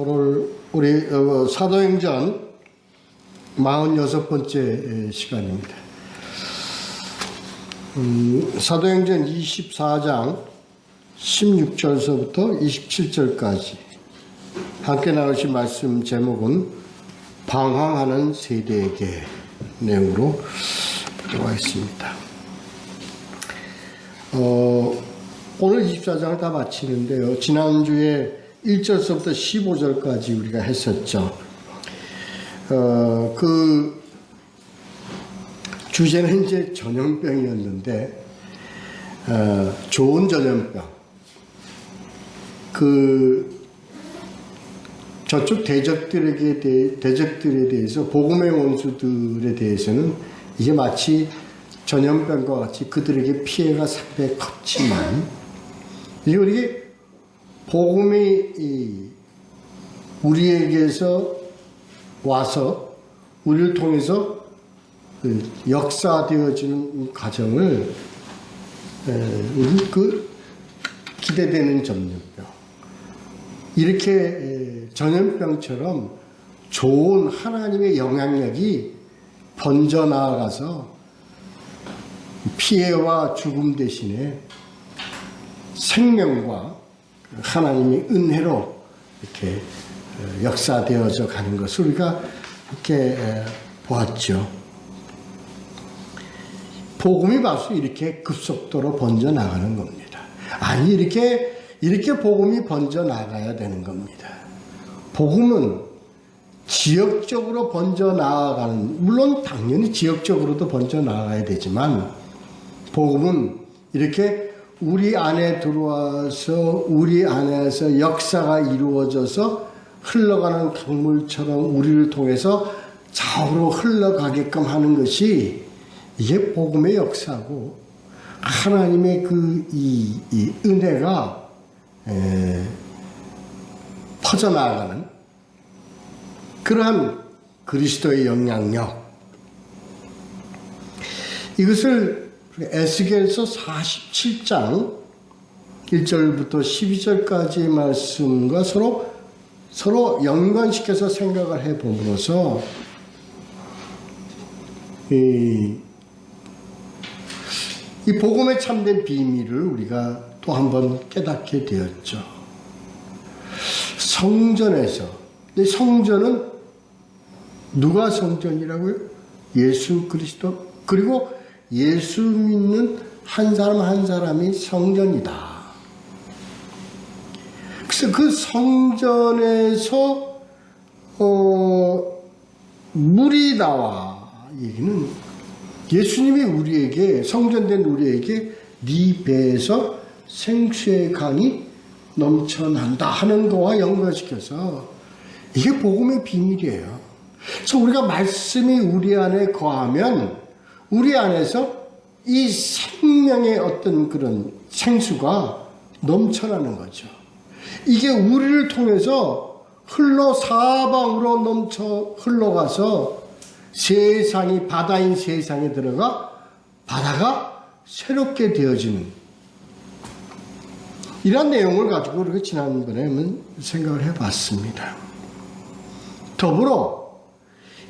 오늘 우리 사도행전 46번째 시간입니다. 사도행전 24장 16절서부터 27절까지 함께 나누신 말씀 제목은 방황하는 세대에게 내용으로 들어와 있습니다. 오늘 24장을 다 마치는데요. 지난주에 1절서부터 15절까지 우리가 했었죠. 그 주제는 이제 전염병이었는데, 좋은 전염병. 저쪽 대적들에 대해서, 복음의 원수들에 대해서는 이게 마치 전염병과 같이 그들에게 피해가 상당히 컸지만, 이게 복음이 우리에게서 와서 우리를 통해서 역사되어지는 과정을 기대되는 전염병, 이렇게 전염병처럼 좋은 하나님의 영향력이 번져나가서 피해와 죽음 대신에 생명과 하나님의 은혜로 이렇게 역사되어져 가는 것을 우리가 이렇게 보았죠. 복음이 바로 이렇게 급속도로 번져 나가는 겁니다. 아니, 이렇게 복음이 번져 나가야 되는 겁니다. 복음은 지역적으로 번져 나가는, 물론 당연히 지역적으로도 번져 나가야 되지만, 복음은 이렇게 우리 안에 들어와서 우리 안에서 역사가 이루어져서 흘러가는 강물처럼 우리를 통해서 좌우로 흘러가게끔 하는 것이 이게 복음의 역사고, 하나님의 이 은혜가 퍼져나가는 그러한 그리스도의 영향력, 이것을 에스겔서 47장 1절부터 12절까지의 말씀과 서로 연관시켜서 생각을 해봄으로써 이 복음의 참된 비밀을 우리가 또 한 번 깨닫게 되었죠. 성전에서, 근데 성전은 누가 성전이라고요? 예수 그리스도, 그리고 예수 믿는 한 사람 한 사람이 성전이다. 그래서 그 성전에서 물이 나와, 얘기는 예수님이 우리에게, 성전된 우리에게 네 배에서 생수의 강이 넘쳐난다 하는 거와 연관시켜서 이게 복음의 비밀이에요. 그래서 우리가 말씀이 우리 안에 거하면 우리 안에서 이 생명의 어떤 그런 생수가 넘쳐나는 거죠. 이게 우리를 통해서 사방으로 넘쳐 흘러가서 세상이, 바다인 세상에 들어가 바다가 새롭게 되어지는, 이런 내용을 가지고 우리가 지난번에 생각을 해봤습니다. 더불어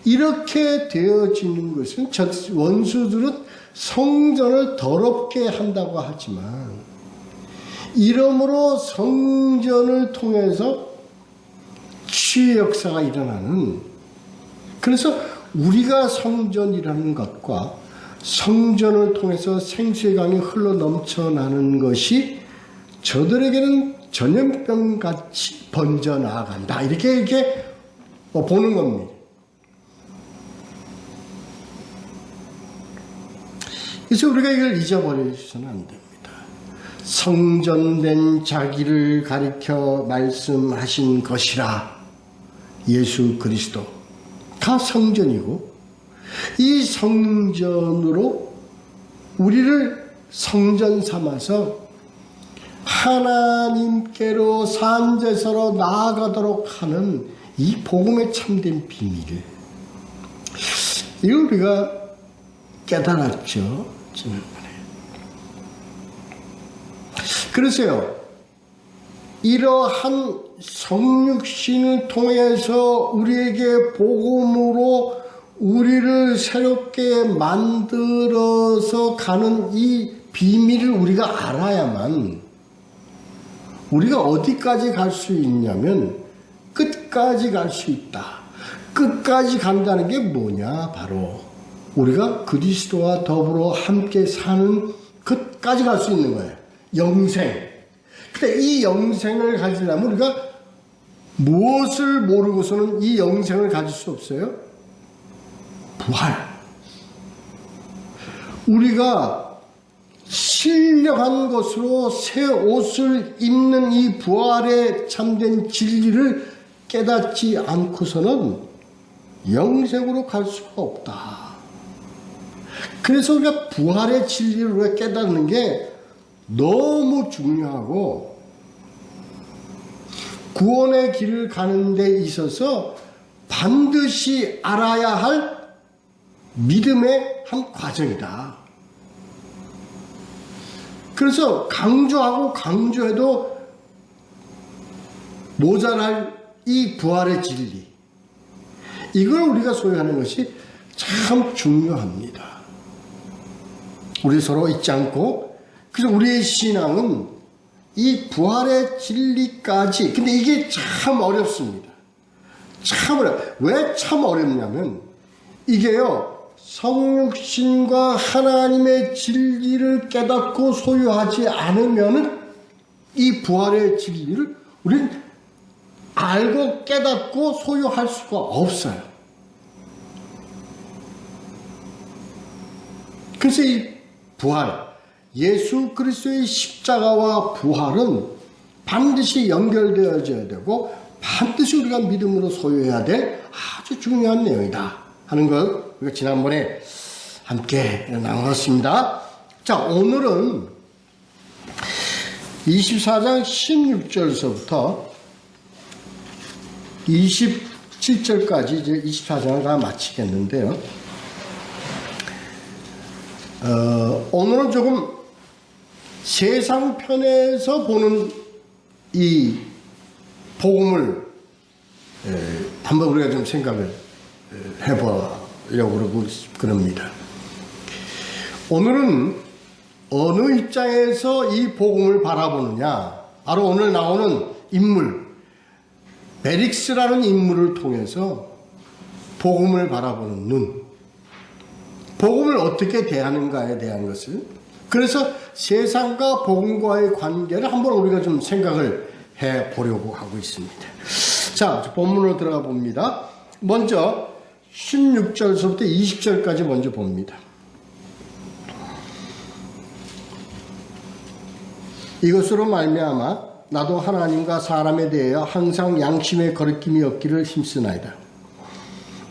이렇게 되어지는 것은 원수들은 성전을 더럽게 한다고 하지만, 이러므로 성전을 통해서 치유의 역사가 일어나는, 그래서 우리가 성전이라는 것과 성전을 통해서 생수의 강이 흘러 넘쳐나는 것이 저들에게는 전염병같이 번져나간다, 이렇게 보는 겁니다. 그래서 우리가 이걸 잊어버려서는 안 됩니다. 성전된 자기를 가리켜 말씀하신 것이라, 예수 그리스도 다 성전이고, 이 성전으로 우리를 성전 삼아서 하나님께로 산제서로 나아가도록 하는 이 복음의 참된 비밀을, 이걸 우리가 깨달았죠, 지난번에. 그래서요, 이러한 성육신을 통해서 우리에게 복음으로 우리를 새롭게 만들어서 가는 이 비밀을 우리가 알아야만 우리가 어디까지 갈 수 있냐면 끝까지 갈 수 있다. 끝까지 간다는 게 뭐냐? 바로 우리가 그리스도와 더불어 함께 사는 끝까지 갈 수 있는 거예요. 영생. 근데 이 영생을 가지려면 우리가 무엇을 모르고서는 이 영생을 가질 수 없어요? 부활. 우리가 신령한 것으로 새 옷을 입는 이 부활에 참된 진리를 깨닫지 않고서는 영생으로 갈 수가 없다. 그래서 우리가 부활의 진리를 우리가 깨닫는 게 너무 중요하고 구원의 길을 가는 데 있어서 반드시 알아야 할 믿음의 한 과정이다. 그래서 강조하고 강조해도 모자랄 이 부활의 진리, 이걸 우리가 소유하는 것이 참 중요합니다. 우리 서로 잊지 않고, 그래서 우리의 신앙은 이 부활의 진리까지, 근데 이게 참 어렵습니다. 참 어려워요. 왜 참 어렵냐면 이게요, 성육신과 하나님의 진리를 깨닫고 소유하지 않으면은 이 부활의 진리를 우리는 알고 깨닫고 소유할 수가 없어요. 그래서 이 부활, 예수 그리스도의 십자가와 부활은 반드시 연결되어져야 되고 반드시 우리가 믿음으로 소유해야 될 아주 중요한 내용이다 하는 걸 우리가 지난번에 함께 나눴습니다. 자, 오늘은 24장 16절서부터 27절까지 이제 24장을 다 마치겠는데요. 오늘은 조금 세상편에서 보는 이 복음을 한번 우리가 좀 생각을 해보려고 그럽니다. 오늘은 어느 입장에서 이 복음을 바라보느냐, 바로 오늘 나오는 인물 베릭스라는 인물을 통해서 복음을 바라보는 눈, 복음을 어떻게 대하는가에 대한 것을, 그래서 세상과 복음과의 관계를 한번 우리가 좀 생각을 해보려고 하고 있습니다. 자, 본문으로 들어가 봅니다. 먼저 16절서부터 20절까지 먼저 봅니다. 이것으로 말미암아 나도 하나님과 사람에 대하여 항상 양심의 거리낌이 없기를 힘쓰나이다.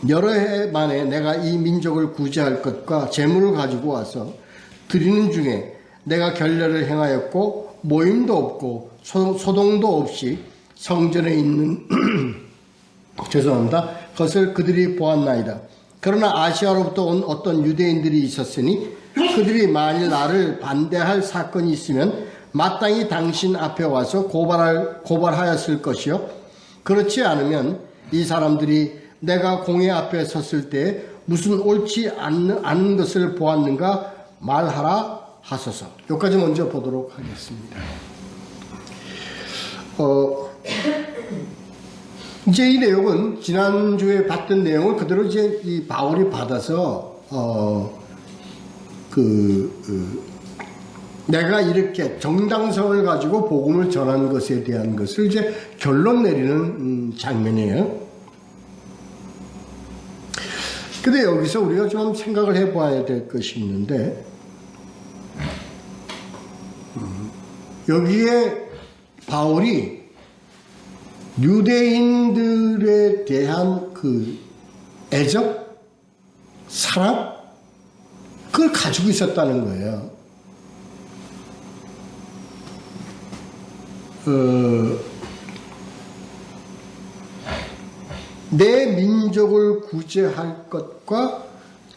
여러 해 만에 내가 이 민족을 구제할 것과 재물을 가지고 와서 드리는 중에 내가 결례를 행하였고 모임도 없고 소동도 없이 성전에 있는 죄송합니다. 그것을 그들이 보았나이다. 그러나 아시아로부터 온 어떤 유대인들이 있었으니 그들이 만일 나를 반대할 사건이 있으면 마땅히 당신 앞에 와서 고발하였을 것이요. 그렇지 않으면 이 사람들이 내가 공회 앞에 섰을 때 무슨 옳지 않은 것을 보았는가 말하라 하소서. 여기까지 먼저 보도록 하겠습니다. 이제 이 내용은 지난주에 봤던 내용을 그대로 이제 이 바울이 받아서 내가 이렇게 정당성을 가지고 복음을 전하는 것에 대한 것을 이제 결론 내리는 장면이에요. 근데 여기서 우리가 좀 생각을 해봐야 될 것이 있는데, 여기에 바울이 유대인들에 대한 그 애적, 사랑, 그걸 가지고 있었다는 거예요. 내 민족을 구제할 것과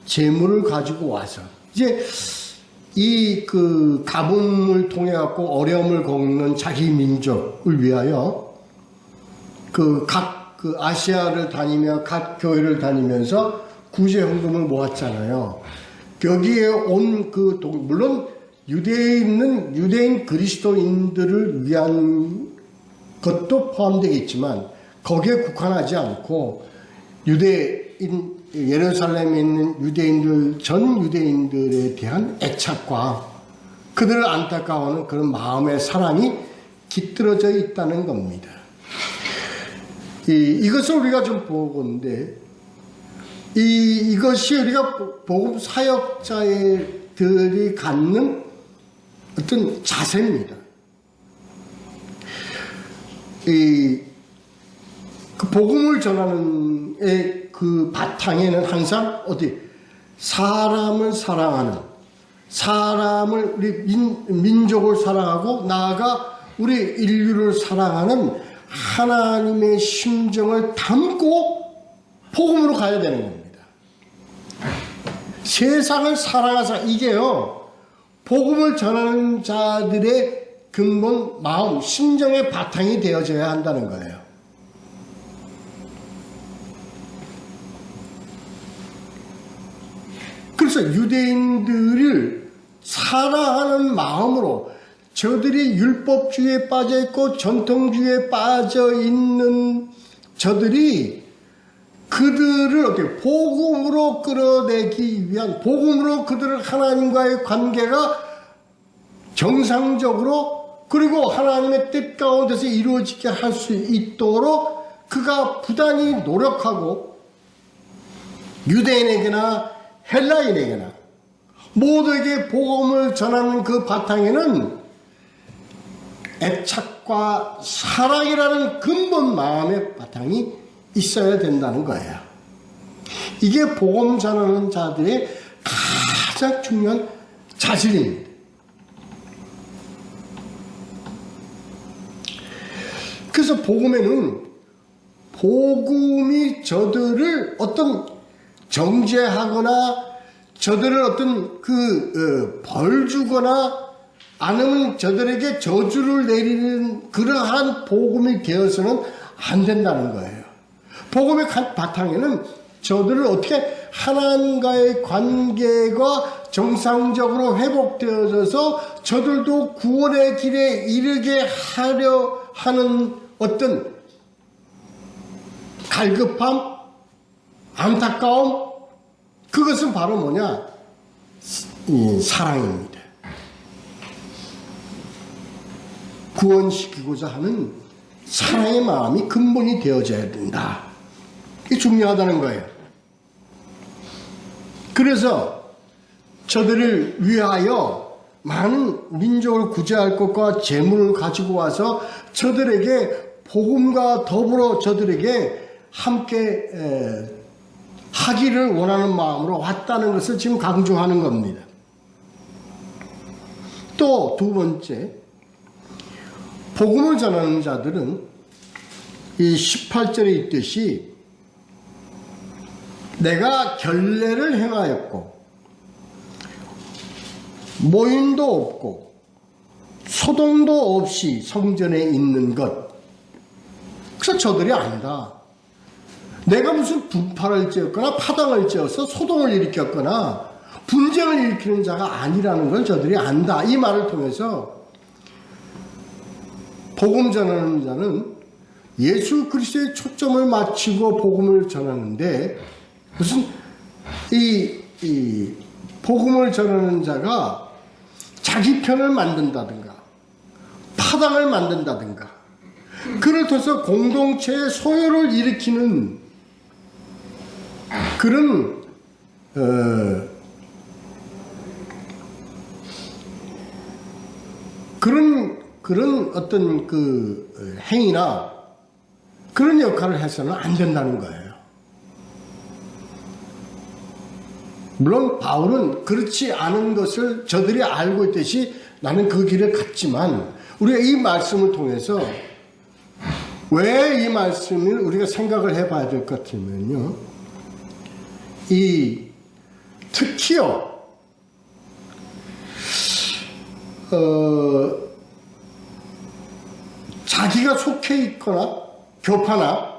재물을 가지고 와서, 이제 이 그 가뭄을 통해 갖고 어려움을 겪는 자기 민족을 위하여 각 아시아를 다니며 각 교회를 다니면서 구제 헌금을 모았잖아요. 여기에 온 물론 유대에 있는 유대인 그리스도인들을 위한 것도 포함되겠지만 거기에 국한하지 않고 예루살렘에 있는 유대인들, 전 유대인들에 대한 애착과 그들을 안타까워하는 그런 마음의 사랑이 깃들어져 있다는 겁니다. 이것을 우리가 좀 보건데, 이것이 우리가 복음 사역자들이 갖는 어떤 자세입니다. 그 복음을 전하는 그 바탕에는 항상 사람을 사랑하는, 사람을 우리 민족을 사랑하고 나아가 우리 인류를 사랑하는 하나님의 심정을 담고 복음으로 가야 되는 겁니다. 세상을 사랑하사, 이게요 복음을 전하는 자들의 근본 마음, 심정의 바탕이 되어져야 한다는 거예요. 그래서 유대인들을 사랑하는 마음으로, 저들이 율법주의에 빠져 있고 전통주의에 빠져 있는 저들이 그들을 복음으로 끌어내기 위한, 복음으로 그들을 하나님과의 관계가 정상적으로 그리고 하나님의 뜻 가운데서 이루어지게 할 수 있도록 그가 부단히 노력하고, 유대인에게나 헬라인에게나 모두에게 복음을 전하는 그 바탕에는 애착과 사랑이라는 근본 마음의 바탕이 있어야 된다는 거예요. 이게 복음 전하는 자들의 가장 중요한 자질입니다. 그래서 복음에는 복음이 저들을 어떤 정죄하거나 저들을 어떤 벌 주거나 아니면 저들에게 저주를 내리는 그러한 복음이 되어서는 안 된다는 거예요. 복음의 바탕에는 저들을 어떻게 하나님과의 관계가 정상적으로 회복되어져서 저들도 구원의 길에 이르게 하려 하는 어떤 갈급함, 안타까움, 그것은 바로 뭐냐? 사랑입니다. 구원시키고자 하는 사랑의 마음이 근본이 되어져야 된다. 이게 중요하다는 거예요. 그래서 저들을 위하여 많은 민족을 구제할 것과 재물을 가지고 와서 저들에게 복음과 더불어 저들에게 함께 하기를 원하는 마음으로 왔다는 것을 지금 강조하는 겁니다. 또 두 번째, 복음을 전하는 자들은 이 18절에 있듯이 내가 결례를 행하였고 모임도 없고 소동도 없이 성전에 있는 것. 그래서 저들이 안다. 내가 무슨 분파를 찌었거나 파당을 찌어서 소동을 일으켰거나 분쟁을 일으키는 자가 아니라는 걸 저들이 안다. 이 말을 통해서 복음 전하는 자는 예수 그리스도의 초점을 맞추고 복음을 전하는데, 무슨 이 복음을 전하는 자가 자기 편을 만든다든가 파당을 만든다든가 그를 통해서 공동체의 소요를 일으키는 그런 어떤 그 행위나 그런 역할을 해서는 안 된다는 거예요. 물론 바울은 그렇지 않은 것을 저들이 알고 있듯이 나는 그 길을 갔지만, 우리가 이 말씀을 통해서 왜 이 말씀을 우리가 생각을 해봐야 될 것 같으면요, 특히요 자기가 속해 있거나 교파나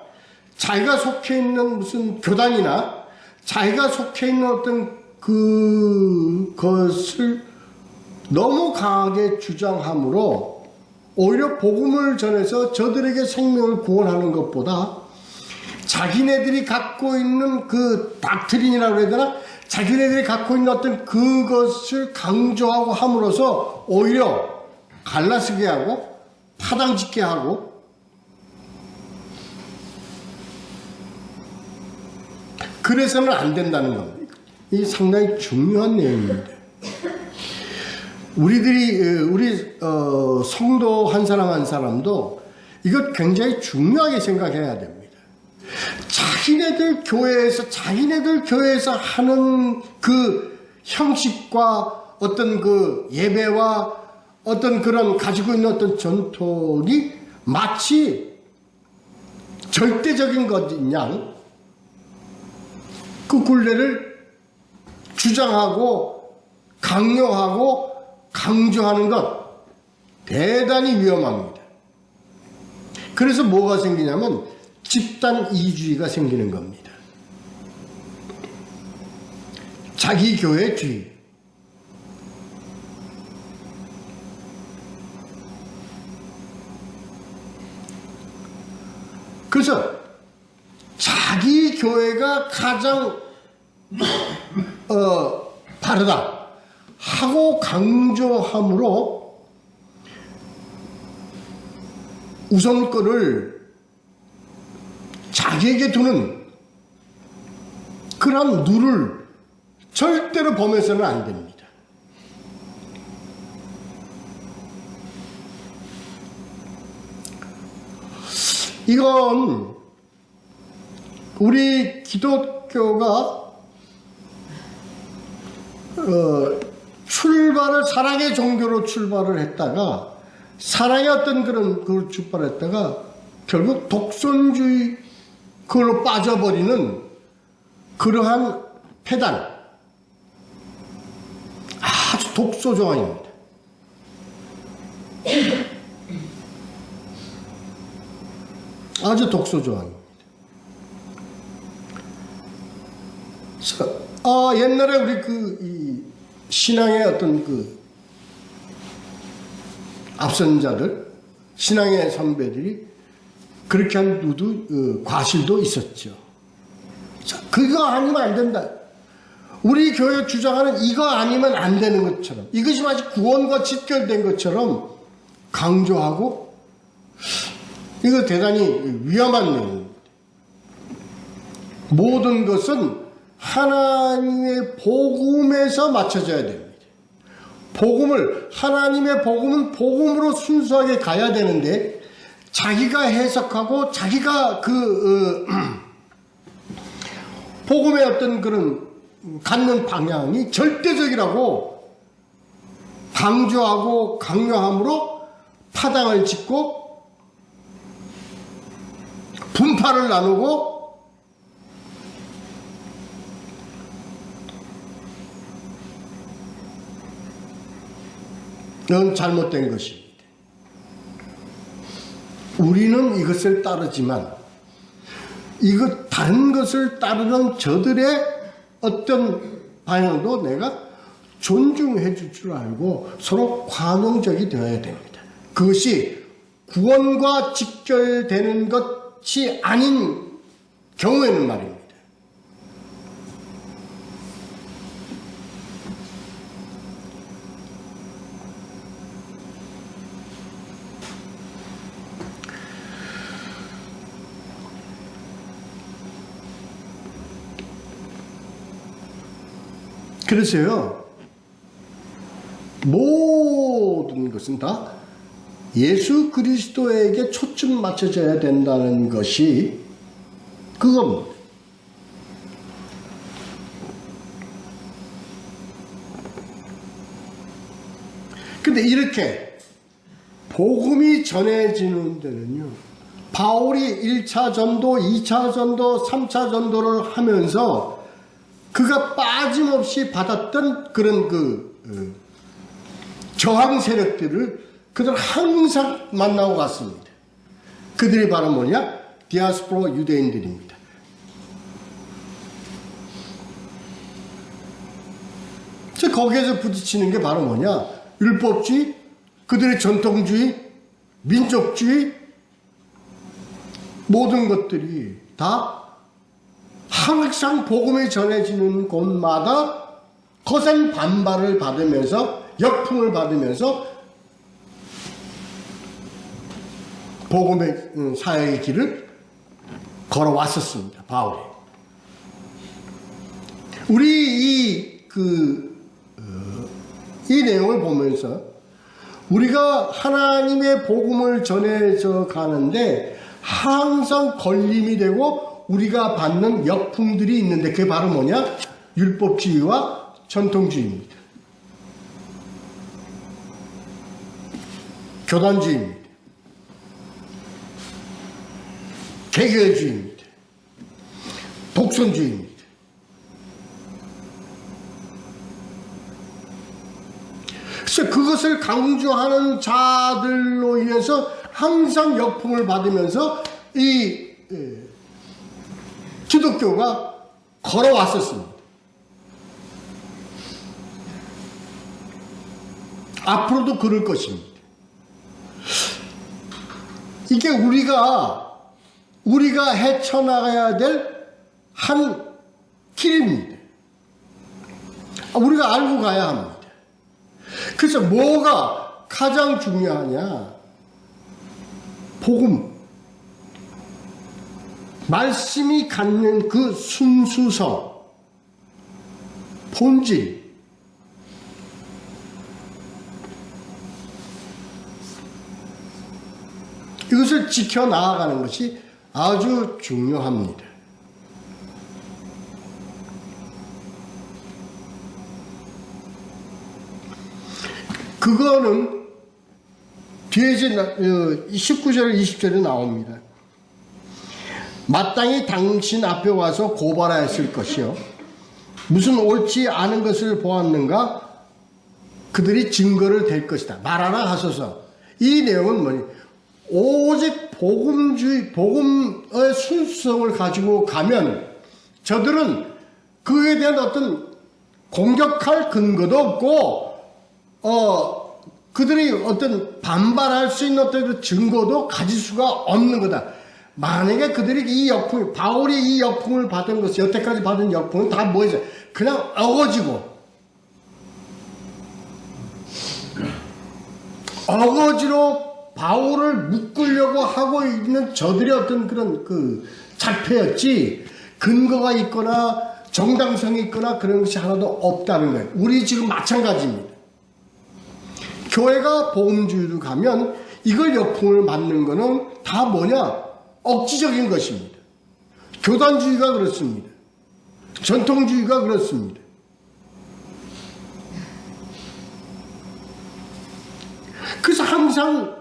자기가 속해 있는 무슨 교단이나 자기가 속해 있는 어떤 그것을 너무 강하게 주장함으로 오히려 복음을 전해서 저들에게 생명을 구원하는 것보다 자기네들이 갖고 있는 그 닥트린이라고 해야 되나? 자기네들이 갖고 있는 어떤 그것을 강조하고 함으로써 오히려 갈라서게 하고 파당짓게 하고 그래서는 안 된다는 겁니다. 이게 상당히 중요한 내용입니다. 우리 성도 한 사람 한 사람도 이것 굉장히 중요하게 생각해야 됩니다. 자기네들 교회에서 하는 그 형식과 어떤 그 예배와 어떤 그런 가지고 있는 어떤 전통이 마치 절대적인 것인 양 그 굴레를 주장하고 강요하고 강조하는 것 대단히 위험합니다. 그래서 뭐가 생기냐면 집단 이주의가 생기는 겁니다. 자기 교회주의. 그래서 자기 교회가 가장 바르다 하고 강조함으로 우선권을 자기에게 두는 그런 룰을 절대로 범해서는 안 됩니다. 이건 우리 기독교가 사랑의 종교로 출발을 했다가 사랑의 어떤 그걸 출발했다가 결국 독선주의 그걸로 빠져버리는 그러한 패단, 아주 독소조항입니다. 아주 독소조항입니다. 옛날에 우리 이 신앙의 어떤 앞선 자들, 신앙의 선배들이 그렇게 한 과실도 있었죠. 그거 아니면 안 된다. 우리 교회 주장하는 이거 아니면 안 되는 것처럼, 이것이 마치 구원과 직결된 것처럼 강조하고, 이거 대단히 위험한 내용입니다. 모든 것은 하나님의 복음에서 맞춰져야 됩니다. 하나님의 복음은 복음으로 순수하게 가야 되는데, 자기가 해석하고 자기가 복음의 어떤 그런 갖는 방향이 절대적이라고 강조하고 강요함으로 파당을 짓고 분파를 나누고 이건 잘못된 것입니다. 우리는 이것을 따르지만 다른 것을 따르는 저들의 어떤 방향도 내가 존중해 줄 줄 알고 서로 관용적이 되어야 됩니다. 그것이 구원과 직결되는 것이 아닌 경우에는 말입니다. 그래서요, 모든 것은 다 예수 그리스도에게 초점 맞춰져야 된다는 것이 그겁니다. 근데 이렇게 복음이 전해지는 데는요, 바울이 1차 전도, 2차 전도, 3차 전도를 하면서 그가 빠짐없이 받았던 그런 저항 세력들을 그들 항상 만나고 갔습니다. 그들이 바로 뭐냐? 디아스포라 유대인들입니다. 거기에서 부딪히는 게 바로 뭐냐? 율법주의, 그들의 전통주의, 민족주의, 모든 것들이 다 항상 복음이 전해지는 곳마다 거센 반발을 받으면서 역풍을 받으면서 복음의 사역의 길을 걸어왔었습니다. 바울이. 우리 이 내용을 보면서 우리가 하나님의 복음을 전해져 가는데 항상 걸림이 되고 우리가 받는 역풍들이 있는데 그게 바로 뭐냐? 율법주의와 전통주의입니다. 교단주의입니다. 개교주의입니다. 독선주의입니다. 그래서 그것을 강조하는 자들로 인해서 항상 역풍을 받으면서 이 기독교가 걸어왔었습니다. 앞으로도 그럴 것입니다. 이게 우리가 헤쳐나가야 될 한 길입니다. 우리가 알고 가야 합니다. 그래서 뭐가 가장 중요하냐? 복음. 말씀이 갖는 그 순수성, 본질. 이것을 지켜나가는 것이 아주 중요합니다. 그거는 뒤에 19절, 20절에 나옵니다. 마땅히 당신 앞에 와서 고발하였을 것이요. 무슨 옳지 않은 것을 보았는가? 그들이 증거를 댈 것이다. 말하라 하소서. 이 내용은 뭐니? 오직 복음의 순수성을 가지고 가면 저들은 그에 대한 어떤 공격할 근거도 없고, 그들이 어떤 반발할 수 있는 어떤 증거도 가질 수가 없는 거다. 만약에 그들이 이 역풍, 바울이 이 역풍을 받은 것이, 여태까지 받은 역풍은 다 뭐였어요? 그냥 어거지로 바울을 묶으려고 하고 있는 저들의 어떤 그런 작패였지, 근거가 있거나 정당성이 있거나 그런 것이 하나도 없다는 거예요. 우리 지금 마찬가지입니다. 교회가 복음주의로 가면 이걸 역풍을 맞는 거는 다 뭐냐? 억지적인 것입니다. 교단주의가 그렇습니다. 전통주의가 그렇습니다. 그래서 항상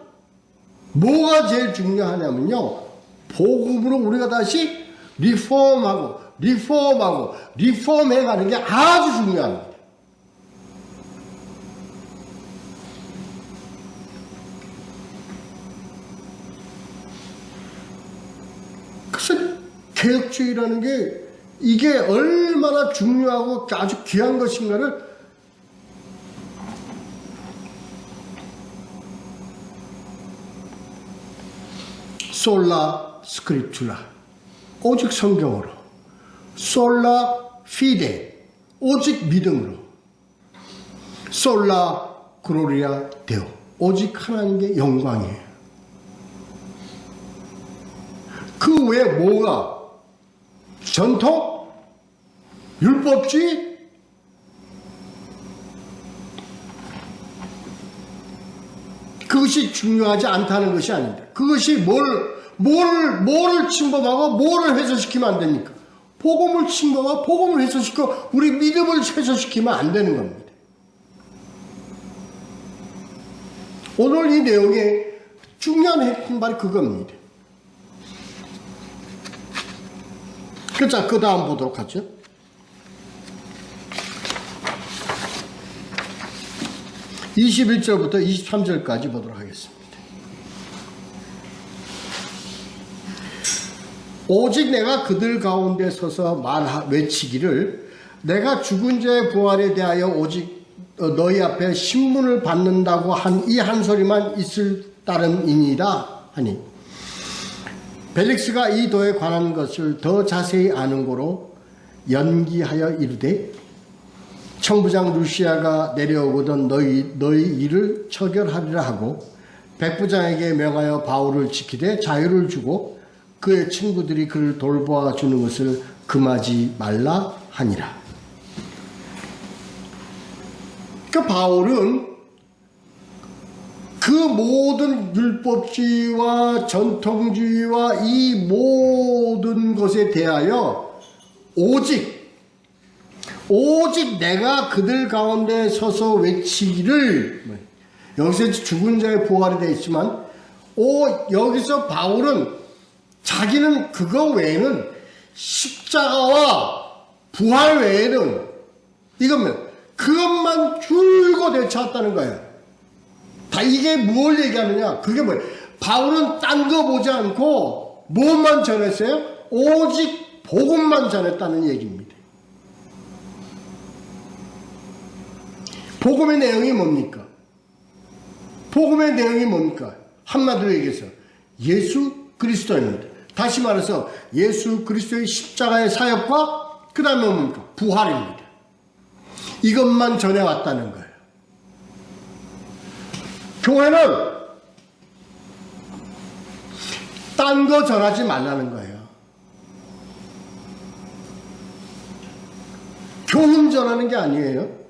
뭐가 제일 중요하냐면요, 복음으로 우리가 다시 리폼해가는 게 아주 중요합니다. 그래서 개혁주의라는 게 이게 얼마나 중요하고 아주 귀한 것인가를 솔라 스크립투라, 오직 성경으로, 솔라 피데, 오직 믿음으로, 솔라 글로리아 데오, 오직 하나님의 영광이에요. 그 외에 뭐가? 전통? 율법주의? 그것이 중요하지 않다는 것이 아닙니다. 그것이 뭐를 침범하고 뭐를 해소시키면 안 됩니까? 복음을 침범하고 복음을 해소시키고 우리 믿음을 해소시키면 안 되는 겁니다. 오늘 이 내용의 중요한 핵심 말이 그겁니다. 자, 그 다음 보도록 하죠. 21절부터 23절까지 보도록 하겠습니다. 오직 내가 그들 가운데 서서 외치기를 내가 죽은 자의 부활에 대하여 오직 너희 앞에 신문을 받는다고 한 이 한 소리만 있을 따름이니라 하니 벨릭스가 이 도에 관한 것을 더 자세히 아는 고로 연기하여 이르되 청부장 루시아가 내려오거든 너희 일을 처결하리라 하고 백부장에게 명하여 바울을 지키되 자유를 주고 그의 친구들이 그를 돌보아 주는 것을 금하지 말라 하니라. 그 바울은 그 모든 율법주의와 전통주의와 이 모든 것에 대하여 오직 내가 그들 가운데 서서 외치기를, 여기서 죽은 자의 부활이 되어 있지만 여기서 바울은 자기는 그거 외에는 십자가와 부활 외에는 이거면 그것만 줄곧 외쳤다는 거예요. 다 이게 뭘 얘기하느냐? 그게 뭐예요? 바울은 딴 거 보지 않고 무엇만 전했어요? 오직 복음만 전했다는 얘기입니다. 복음의 내용이 뭡니까? 복음의 내용이 뭡니까? 한마디로 얘기해서 예수 그리스도입니다. 다시 말해서 예수 그리스도의 십자가의 사역과 그 다음에 뭡니까? 부활입니다. 이것만 전해왔다는 거예요. 교회는 딴 거 전하지 말라는 거예요. 교훈 전하는 게 아니에요.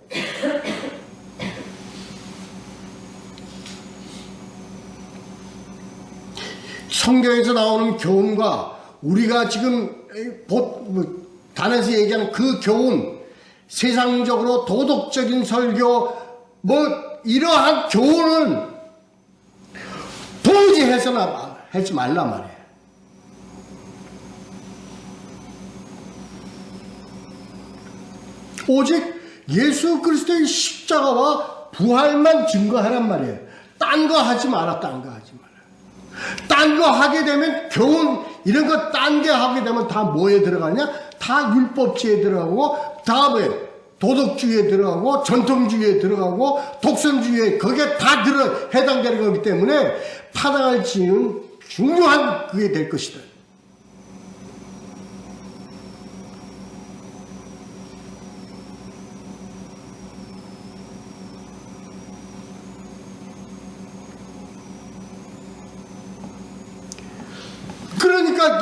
성경에서 나오는 교훈과 우리가 지금 단에서 얘기하는 그 교훈, 세상적으로 도덕적인 설교, 이러한 교훈은 도저히 해서나 하지 말란 말이에요. 오직 예수 그리스도의 십자가와 부활만 증거하란 말이에요. 딴 거 하지 마라, 딴 거 하지 마라. 딴 거 하게 되면 교훈, 이런 거 딴 게 하게 되면 다 뭐에 들어가냐? 다 율법주의에 들어가고, 다 뭐예요? 도덕주의에 들어가고, 전통주의에 들어가고, 독선주의에, 거기에 다 해당되는 거기 때문에 파당할 지은 중요한 그게 될 것이다. 그러니까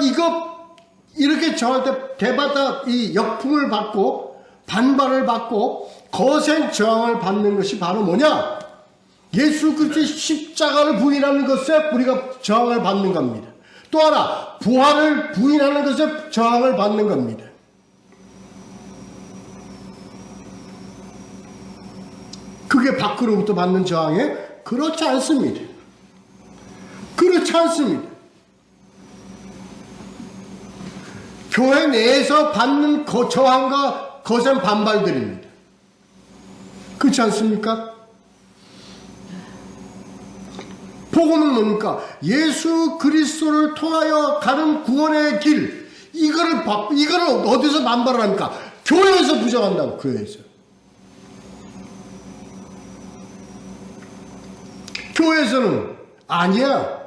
이렇게 저한테 대받아 이 역풍을 받고 반발을 받고 거센 저항을 받는 것이 바로 뭐냐? 예수 그리스도의 십자가를 부인하는 것에 우리가 저항을 받는 겁니다. 또 하나, 부활을 부인하는 것에 저항을 받는 겁니다. 그게 밖으로부터 받는 저항에 그렇지 않습니다. 그렇지 않습니다. 교회 내에서 받는 저항과 거센 반발들입니다. 그렇지 않습니까? 복음은 뭡니까? 예수 그리스도를 통하여 가는 구원의 길, 이거를 어디서 반발을 합니까? 교회에서 부정한다고, 교회에서. 교회에서는 아니야.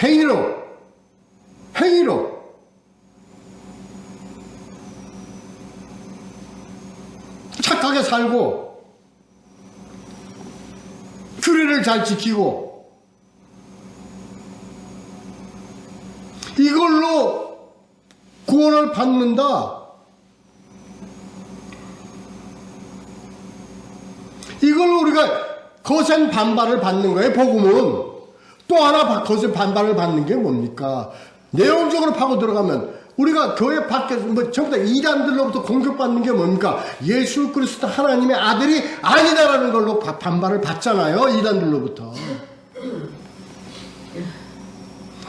행위로 착하게 살고 규례를 잘 지키고 이걸로 구원을 받는다. 이걸로 우리가 거센 반발을 받는 거예요. 복음은. 또 하나 거센 반발을 받는 게 뭡니까? 내용적으로 파고 들어가면 우리가 교회 밖에서 전부 다 이단들로부터 공격받는 게 뭡니까? 예수 그리스도 하나님의 아들이 아니다라는 걸로 반발을 받잖아요. 이단들로부터.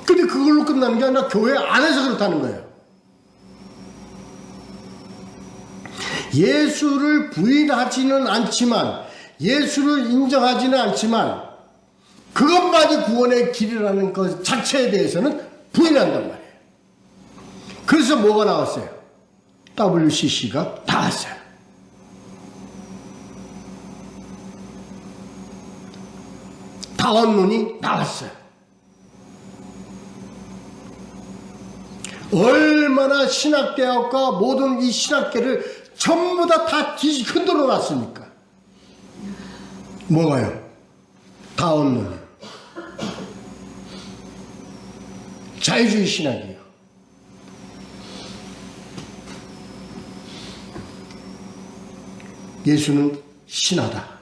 근데 그걸로 끝나는 게 아니라 교회 안에서 그렇다는 거예요. 예수를 부인하지는 않지만 예수를 인정하지는 않지만 그것만이 구원의 길이라는 것 자체에 대해서는 부인한단 말이에요. 그래서 뭐가 나왔어요? WCC가 나왔어요. 다원론이 나왔어요. 얼마나 신학대학과 모든 이 신학계를 전부 다 흔들어 놨습니까? 뭐가요? 다원론. 자유주의 신학이에요. 예수는 신하다.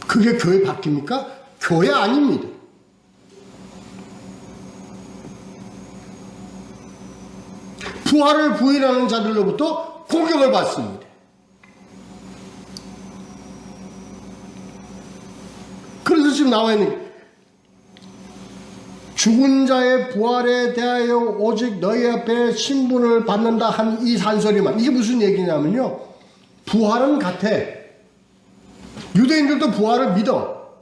그게 교회 바뀝니까? 교회 아닙니다. 부활을 부인하는 자들로부터 공격을 받습니다. 그래서 지금 나와 있는 죽은 자의 부활에 대하여 오직 너희 앞에 신분을 받는다 한 이 산소리만, 이게 무슨 얘기냐면요, 부활은 같아. 유대인들도 부활을 믿어.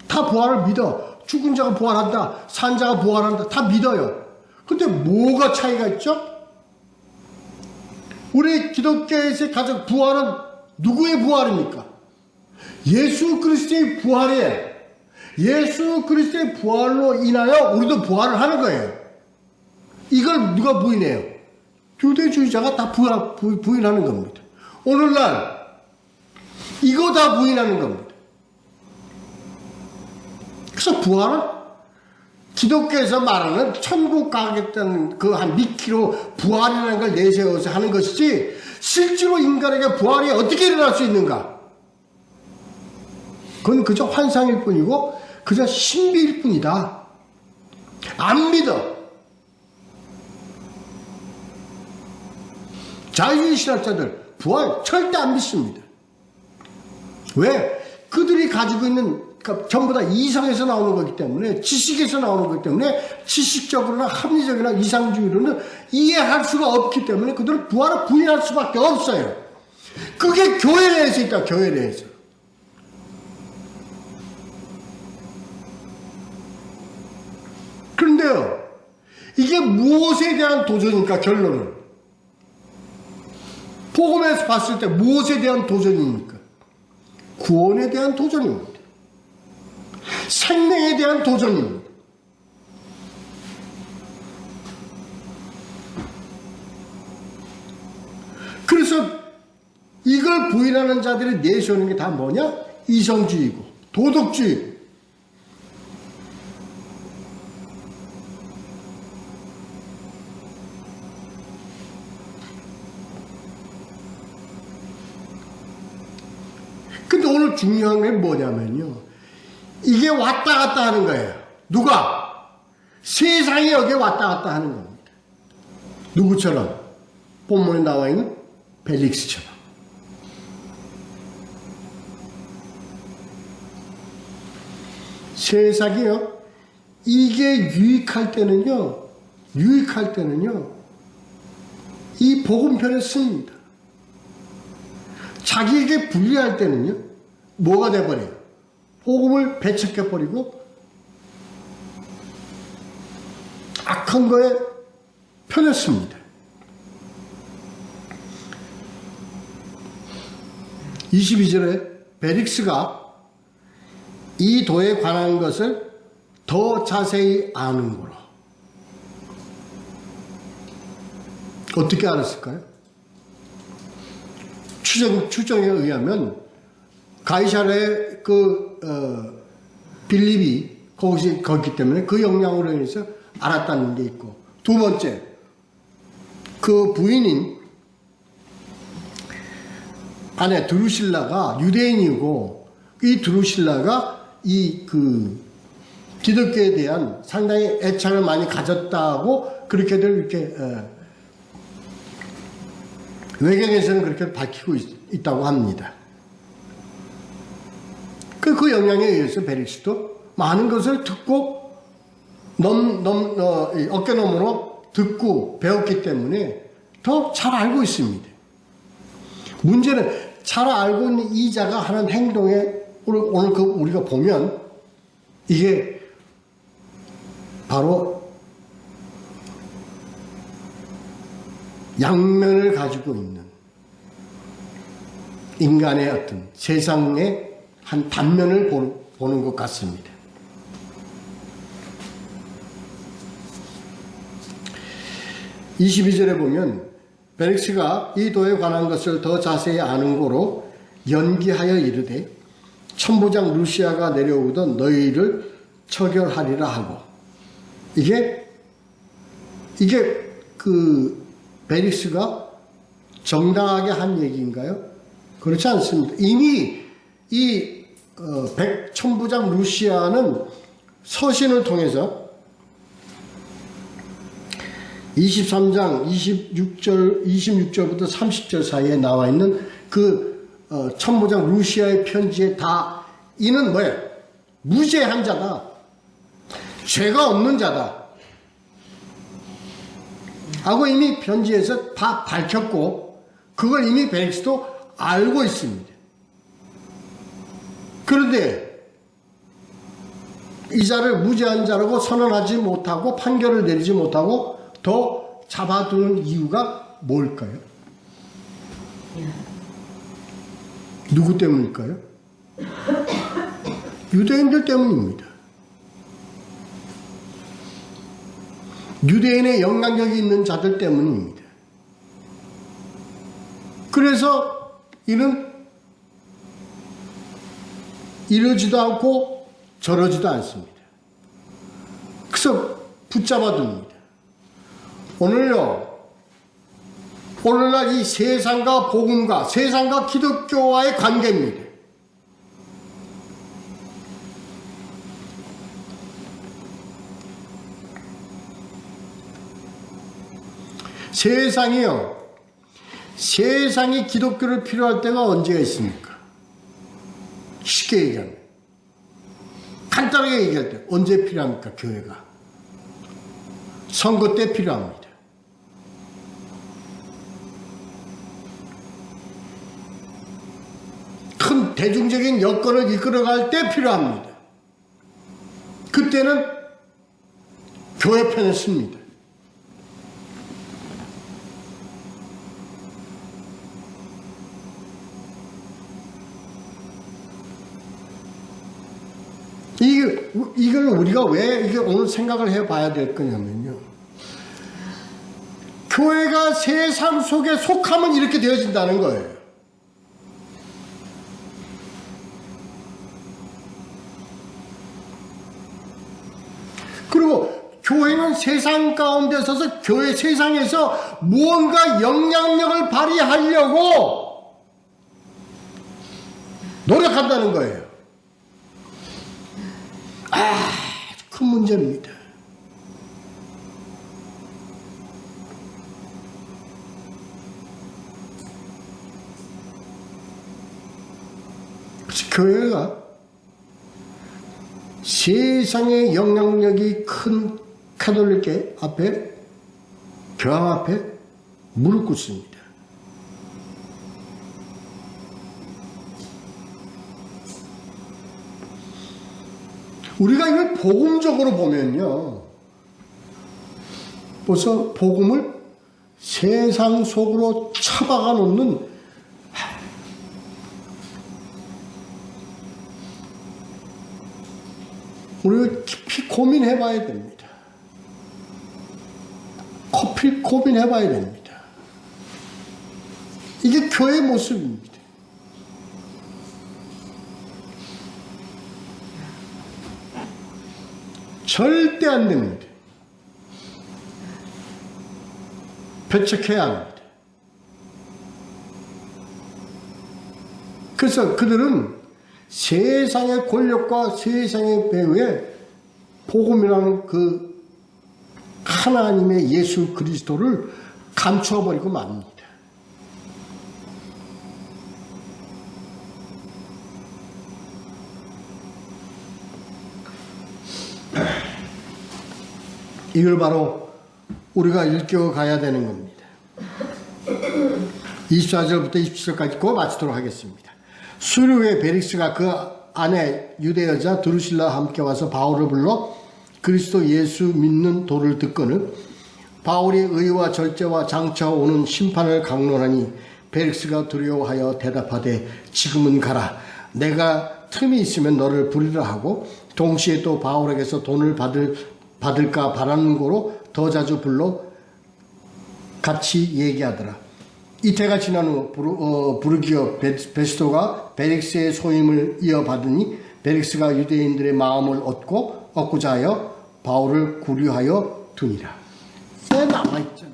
다 부활을 믿어. 죽은 자가 부활한다, 산 자가 부활한다, 다 믿어요. 근데 뭐가 차이가 있죠? 우리 기독교에서 가장 부활은 누구의 부활입니까? 예수 그리스도의 부활이에요. 예수 그리스도의 부활로 인하여 우리도 부활을 하는 거예요. 이걸 누가 부인해요? 유대주의자가 다 부인하는 겁니다. 오늘날 이거 다 부인하는 겁니다. 그래서 부활은 기독교에서 말하는 천국 가겠다는 그 한 미끼로 부활이라는 걸 내세워서 하는 것이지, 실제로 인간에게 부활이 어떻게 일어날 수 있는가? 그건 그저 환상일 뿐이고 그저 신비일 뿐이다. 안 믿어. 자유주의 신학자들 부활 절대 안 믿습니다. 왜? 그들이 가지고 있는, 그러니까 전부 다 이성에서 나오는 거기 때문에, 지식에서 나오는 거기 때문에, 지식적으로나 합리적이나 이상주의로는 이해할 수가 없기 때문에 그들은 부활을 부인할 수밖에 없어요. 그게 교회 내에서 있다. 교회 내에서. 그런데요, 이게 무엇에 대한 도전입니까? 결론은 복음에서 봤을 때 무엇에 대한 도전입니까? 구원에 대한 도전입니다. 생명에 대한 도전입니다. 그래서 이걸 부인하는 자들이 내세우는 게 다 뭐냐? 이성주의고 도덕주의. 근데 오늘 중요한 게 뭐냐면요, 이게 왔다 갔다 하는 거예요. 누가? 세상이 여기에 왔다 갔다 하는 겁니다. 누구처럼? 본문에 나와 있는 벨릭스처럼. 세상이요, 이게 유익할 때는요, 이 복음편을 씁니다. 자기에게 불리할 때는요, 뭐가 돼버려요? 복음을 배척해버리고 악한 거에 편했습니다. 22절에 벨릭스가 이 도에 관한 것을 더 자세히 아는 거로. 어떻게 알았을까요? 추정에 의하면 가이사르의 빌립이 거기 때문에 그 영향으로 인해서 알았다는 게 있고, 두 번째, 그 부인인 아내 드루실라가 유대인이고, 이 드루실라가 기독교에 대한 상당히 애착을 많이 가졌다고 그렇게들 이렇게 외경에서는 그렇게 밝히고 있다고 합니다. 그 영향에 의해서 벨릭스도 많은 것을 듣고 어깨너머로 듣고 배웠기 때문에 더 잘 알고 있습니다. 문제는 잘 알고 있는 이 자가 하는 행동에 오늘 우리가 보면 이게 바로 양면을 가지고 있는 인간의 어떤 세상의 한 단면을 보는 것 같습니다. 22절에 보면 벨릭스가 이 도에 관한 것을 더 자세히 아는 고로 연기하여 이르되 천부장 루시아가 내려오던 너희를 처결하리라 하고, 이게 그 벨릭스가 정당하게 한 얘기인가요? 그렇지 않습니다. 이미 이 천부장 루시아는 서신을 통해서 23장 26절부터 30절 사이에 나와 있는 그 천부장 루시아의 편지에 다 이는 뭐예요? 무죄한 자다, 죄가 없는 자다 하고 이미 편지에서 다 밝혔고, 그걸 이미 벨릭스도 알고 있습니다. 그런데 이 자를 무죄한 자라고 선언하지 못하고 판결을 내리지 못하고 더 잡아두는 이유가 뭘까요? 누구 때문일까요? 유대인들 때문입니다. 유대인의 영향력이 있는 자들 때문입니다. 그래서 이는 이러지도 않고 저러지도 않습니다. 그래서 붙잡아둡니다. 오늘날 이 세상과 복음과 세상과 기독교와의 관계입니다. 세상이 기독교를 필요할 때가 언제가 있습니까? 쉽게 얘기하면, 간단하게 얘기할 때 언제 필요합니까? 교회가 선거 때 필요합니다. 큰 대중적인 여건을 이끌어갈 때 필요합니다. 그때는 교회 편에 씁니다. 이걸 우리가 왜 이게 오늘 생각을 해봐야 될 거냐면요, 교회가 세상 속에 속하면 이렇게 되어진다는 거예요. 그리고 교회는 세상 가운데 서서 교회 세상에서 무언가 영향력을 발휘하려고 노력한다는 거예요. 아주 큰 문제입니다. 그래서 교회가 세상의 영향력이 큰 카톨릭계 앞에, 교황 앞에 무릎 꿇습니다. 우리가 이걸 복음적으로 보면요, 벌써 복음을 세상 속으로 처박아 놓는, 우리가 깊이 고민해 봐야 됩니다. 깊이 고민해 봐야 됩니다. 이게 교회의 모습입니다. 절대 안 됩니다. 배척해야 합니다. 그래서 그들은 세상의 권력과 세상의 배후에 복음이라는 그 하나님의 예수 그리스도를 감추어 버리고 맙니다. 이걸 바로 우리가 일깨워 가야 되는 겁니다. 24절부터 27절까지 그거 마치도록 하겠습니다. 수료 후에 베릭스가 그 아내 유대 여자 드루실라와 함께 와서 바울을 불러 그리스도 예수 믿는 도를 듣거늘 바울이 의와 절제와 장차 오는 심판을 강론하니 베릭스가 두려워하여 대답하되 지금은 가라. 내가 틈이 있으면 너를 부리라 하고 동시에 또 바울에게서 돈을 받을까 바라는 거로 더 자주 불러 같이 얘기하더라. 이태가 지난 후 부르기어 베스토가 베릭스의 소임을 이어받으니 베릭스가 유대인들의 마음을 얻고자 하여 바울을 구류하여 두니라. 써 남아있잖아요.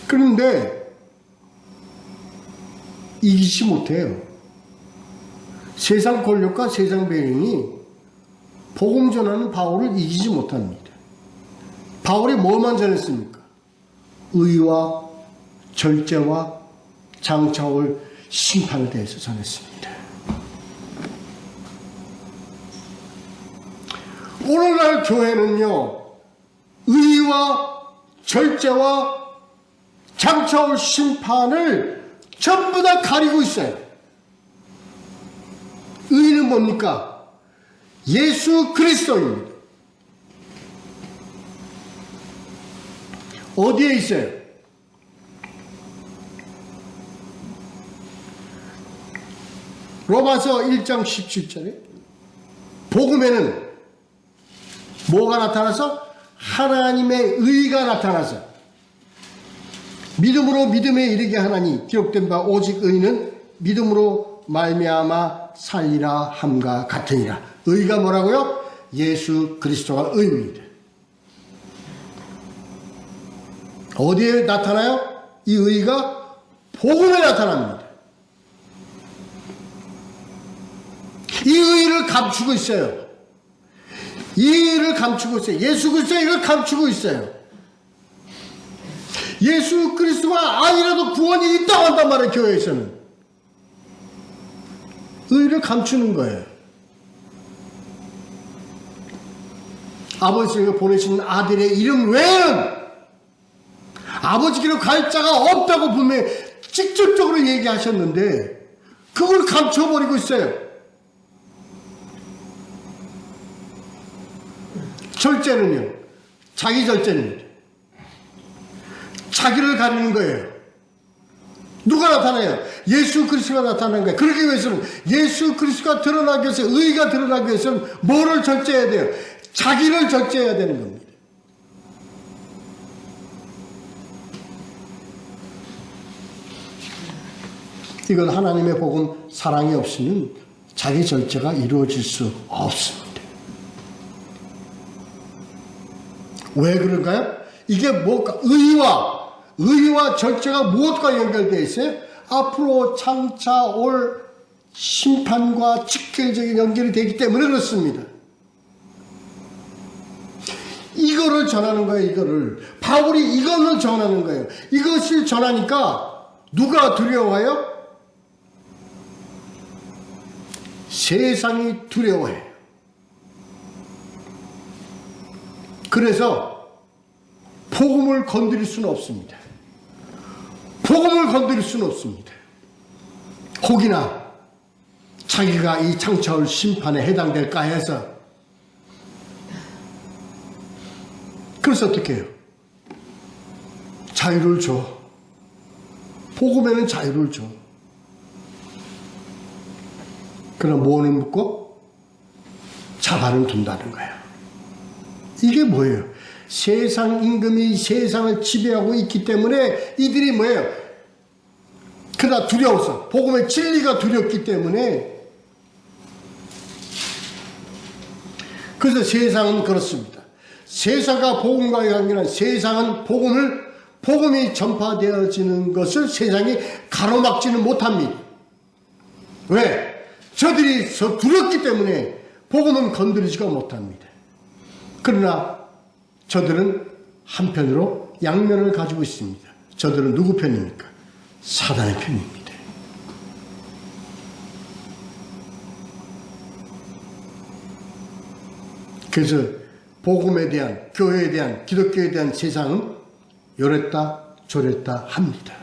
그런데 이기지 못해요. 세상 권력과 세상 배경이 복음 전하는 바울을 이기지 못합니다. 바울이 뭐만 전했습니까? 의와 절제와 장차올 심판에 대해서 전했습니다. 오늘날 교회는요, 의와 절제와 장차올 심판을 전부 다 가리고 있어요. 의는 뭡니까? 예수 그리스도입니다. 어디에 있어요? 로마서 1장 17절에 복음에는 뭐가 나타나서? 하나님의 의가 나타나서 믿음으로 믿음에 이르게 하나니 기록된 바 오직 의는 믿음으로 말미암아 살리라 함과 같으니라. 의가 뭐라고요? 예수 그리스도가 의입니다. 어디에 나타나요? 이 의가 복음에 나타납니다. 이 의를 감추고 있어요. 이 의를 감추고 있어요. 예수 그리스도가 이걸 감추고 있어요. 예수 그리스도가 아니라도 구원이 있다고 한단 말이에요. 교회에서는 의를 감추는 거예요. 아버지가 보내신 아들의 이름 외에는 아버지께로 갈 자가 없다고 분명히 직접적으로 얘기하셨는데 그걸 감춰버리고 있어요. 절제는요, 자기 절제입니다. 자기를 가리는 거예요. 누가 나타나요? 예수 그리스도가 나타나는 거예요. 그러기 위해서는 예수 그리스도가 드러나기 위해서, 의가 드러나기 위해서는 뭐를 절제해야 돼요? 자기를 절제해야 되는 겁니다. 이건 하나님의 복음 사랑이 없으면 자기 절제가 이루어질 수 없습니다. 왜 그럴까요? 이게 뭐가 의와 절제가 무엇과 연결되어 있어요? 앞으로 장차 올 심판과 직결적인 연결이 되기 때문에 그렇습니다. 이거를 전하는 거예요. 이거를 바울이 이거를 전하는 거예요. 이것을 전하니까 누가 두려워해요? 세상이 두려워해요. 그래서 복음을 건드릴 수는 없습니다. 복음을 건드릴 수는 없습니다. 혹이나 자기가 이 장차올 심판에 해당될까 해서. 그래서 어떻게 해요? 자유를 줘. 복음에는 자유를 줘. 그럼 뭐는 묻고 자발은 둔다는 거예요. 이게 뭐예요? 세상 임금이 세상을 지배하고 있기 때문에 이들이 뭐예요? 그러나 두려워서, 복음의 진리가 두렵기 때문에. 그래서 세상은 그렇습니다. 세상과 복음과의 관계는, 세상은 복음이 전파되어지는 것을 세상이 가로막지는 못합니다. 왜? 저들이 두렵기 때문에 복음은 건드리지가 못합니다. 그러나 저들은 한편으로 양면을 가지고 있습니다. 저들은 누구 편입니까? 사단의 편입니다. 그래서 복음에 대한, 교회에 대한, 기독교에 대한 세상은 요랬다 저랬다 합니다.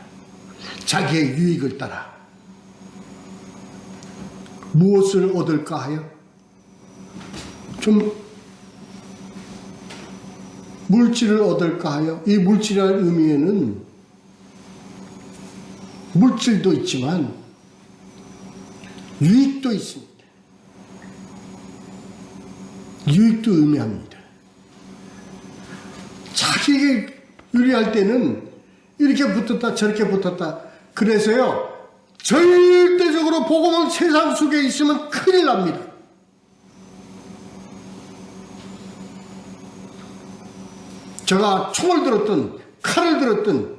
자기의 유익을 따라. 무엇을 얻을까 하여 좀 물질을 얻을까 하여, 이 물질이라는 의미에는 물질도 있지만 유익도 있습니다. 유익도 의미합니다. 자기에게 유리할 때는 이렇게 붙었다 저렇게 붙었다. 그래서요, 절대적으로 복음은 세상 속에 있으면 큰일 납니다. 제가 총을 들었든 칼을 들었든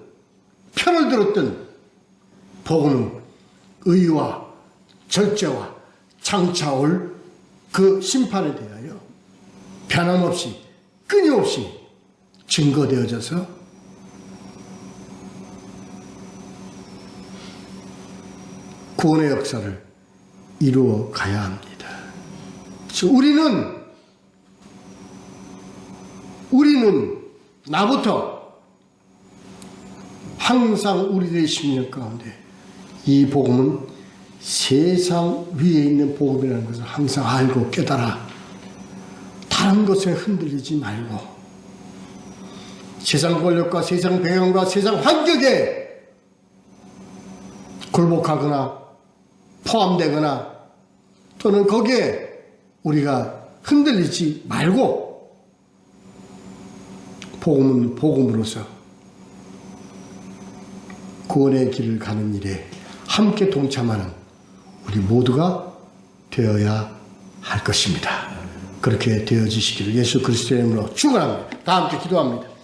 편을 들었든 복음은 의와 절제와 장차 올 그 심판에 대하여 변함없이 끊임없이 증거되어져서 구원의 역사를 이루어 가야 합니다. 우리는 나부터 항상 우리들의 심령 가운데 이 복음은 세상 위에 있는 복음이라는 것을 항상 알고 깨달아 다른 것에 흔들리지 말고 세상 권력과 세상 배경과 세상 환경에 굴복하거나 포함되거나 또는 거기에 우리가 흔들리지 말고 복음은 복음으로서 구원의 길을 가는 일에 함께 동참하는 우리 모두가 되어야 할 것입니다. 그렇게 되어지시기를 예수 그리스도의 이름으로 축원합니다. 다 함께 기도합니다.